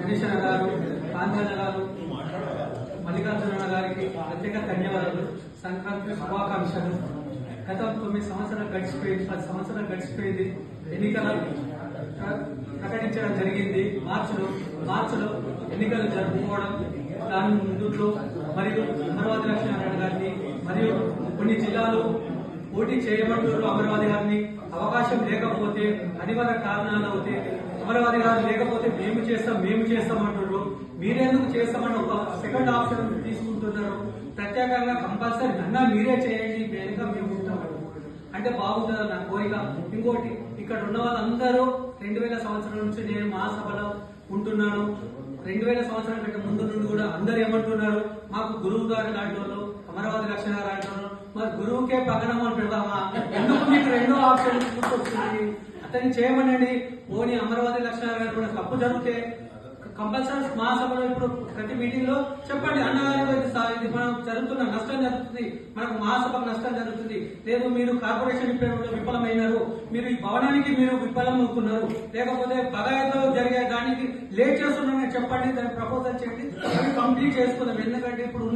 గణేష్ అన్న గారు, కాంతరాజ గారు, మల్లికార్జున గారికి ప్రత్యేక ధన్యవాదాలు. సంక్రాంతి శుభాకాంక్షలు. గత 9 సంవత్సరాలు గడిచిపోయింది, 10 సంవత్సరాలు గడిచిపోయింది. ఎన్నికల ప్రకటించడం జరిగింది. మార్చిలో ఎన్నికలు జరుపుకోవడం, దాని ముందులో మరియు అమరావతి లక్ష్మీనారాయణ గారిని మరియు కొన్ని జిల్లాలు పోటీ చేయమంటున్నారు. అమరావతి గారిని అవకాశం లేకపోతే అనివార్య కారణాలు అవుతే అమరావతి గారు లేకపోతే మేము చేస్తామంటున్నారు. మీరెందుకు చేస్తామని ఒక సెకండ్ ఆప్షన్ తీసుకుంటున్నారు. ప్రత్యేకంగా కంపల్సరీ అన్నా మీరే చేయండి, వేరుగా మేము ఉంటాము అంటే బాగుంటుంది నా కోరిక. ఇంకోటి, ఇక్కడ ఉన్న వాళ్ళందరూ 2000 సంవత్సరం నుంచి నేను మహాసభలో ఉంటున్నాను. 2000 సంవత్సరం కంటే ముందు నుండి కూడా అందరు ఏమంటున్నారు, మాకు గురువు గారు లాంటి వాళ్ళు, అమరావతి లక్ష్మణ గారు లాంటి వాళ్ళు, మరి గురువుకే పగనం అని పెడదామా, ఎందుకు మీకు రెండో ఆప్షన్ వస్తుంది, అతన్ని చేయమనండి. పోనీ అమరావతి లక్ష్మణ గారు కూడా తప్పు జరిగితే కంపల్సరీ మహాసభలో ఇప్పుడు ప్రతి మీటింగ్ లో చెప్పండి, అన్నగారు ఇది మనం జరుగుతున్న నష్టం జరుగుతుంది, మనకు మహాసభకు నష్టం జరుగుతుంది, లేదు మీరు కార్పొరేషన్ విఫలమైనారు, మీరు ఈ భవనానికి మీరు విఫలం అవుతున్నారు, లేకపోతే బగాయితో జరిగే దానికి లేట్ చేస్తున్నారని చెప్పండి, దాని ప్రపోజల్ చేయండి, కంప్లీట్ చేసుకుందాం. ఎందుకంటే ఇప్పుడు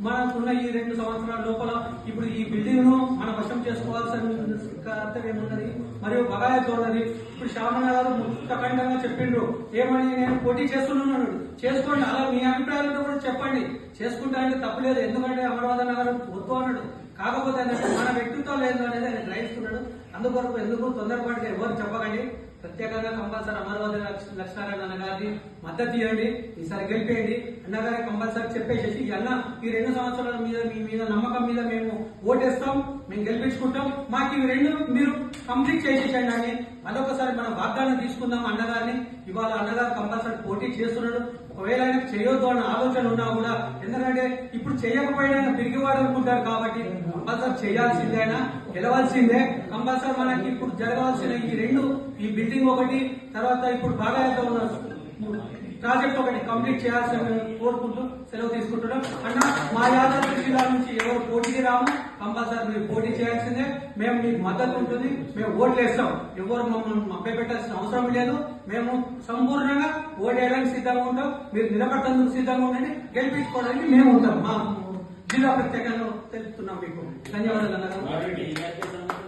మనకున్న ఈ 2 సంవత్సరాల లోపల ఇప్పుడు ఈ బిల్డింగ్ ను మన వశం చేసుకోవాల్సిన కర్తవ్యం ఉన్నది. మరియు బగాయితో ఉన్నది. ఇప్పుడు శ్యామన్న గారు ముఖ్యఖండంగా చెప్పిండ్రు, ఏమని నేను పోటీ చేస్తున్నాను, చేసుకోండి, అలా మీ అభిప్రాయాలతో కూడా చెప్పండి, చేసుకుంటా అంటే తప్పులేదు. ఎందుకంటే అమరావతి నగరం వద్దు అన్నాడు. కాకపోతే మన వ్యక్తిత్వం లేదు అనేది ఆయన గ్రహిస్తున్నాడు. అందుకొరకు ఎందుకు తొందరపాటుగా ఎవరు చెప్పకండి. ప్రత్యేకంగా కంపల్సరీ అమరావతి లక్ష్మీనారాయణ గారిని మద్దతు ఇవ్వండి, ఈసారి గెలిపేయండి. అన్నగారి కంపల్సరీ చెప్పేసేసి అన్న ఈ 2 సంవత్సరాల మీద మీ మీద నమ్మకం మీద మేము ఓటేస్తాం, మేము గెలిపించుకుంటాం, మాకు ఇవి 2 మీరు కంప్లీట్ చేసేసండి అని మరొకసారి మనం వాగ్దానం తీసుకుందాం అన్నగారిని. ఇవాళ అన్నగారు కంపల్సరీ పోటీ చేస్తున్నాడు. ఒకవేళ ఆయనకు చేయొద్దు అన్న ఆలోచన ఉన్నా కూడా, ఎందుకంటే ఇప్పుడు చేయకపోయినా తిరిగివాడు అనుకుంటారు కాబట్టి కంపల్సరీ చేయాల్సిందే, అయినా గెలవాల్సిందే. కంపల్సరీ మనకి ఇప్పుడు జరగాల్సిన ఈ 2 ఈ బిల్డింగ్ ఒకటి, తర్వాత ఇప్పుడు బాగా ఉన్న ప్రాజెక్ట్ ఒకటి కంప్లీట్ చేయాల్సిన కోరుకుంటూ సెలవు తీసుకుంటున్నాం. అన్న మా యాదాద్రి జిల్లా నుంచి ఎవరు పోటీకి రాము, కంపల్సరీ మీరు పోటీ చేయాల్సిందే. మేము మీకు మద్దతు ఉంటుంది, మేము ఓట్లు వేస్తాం. ఎవరు మమ్మల్ని మభ్య పెట్టాల్సిన అవసరం లేదు. మేము సంపూర్ణంగా ఓటేయడానికి సిద్ధంగా ఉంటాం. మీరు నిలబడేందుకు సిద్ధంగా ఉండండి, గెలిపించుకోవడానికి మేము ఉంటాం. మా జిల్లా ప్రత్యేకంగా తెలుపుతున్నాం మీకు. ధన్యవాదాలు అన్నారు.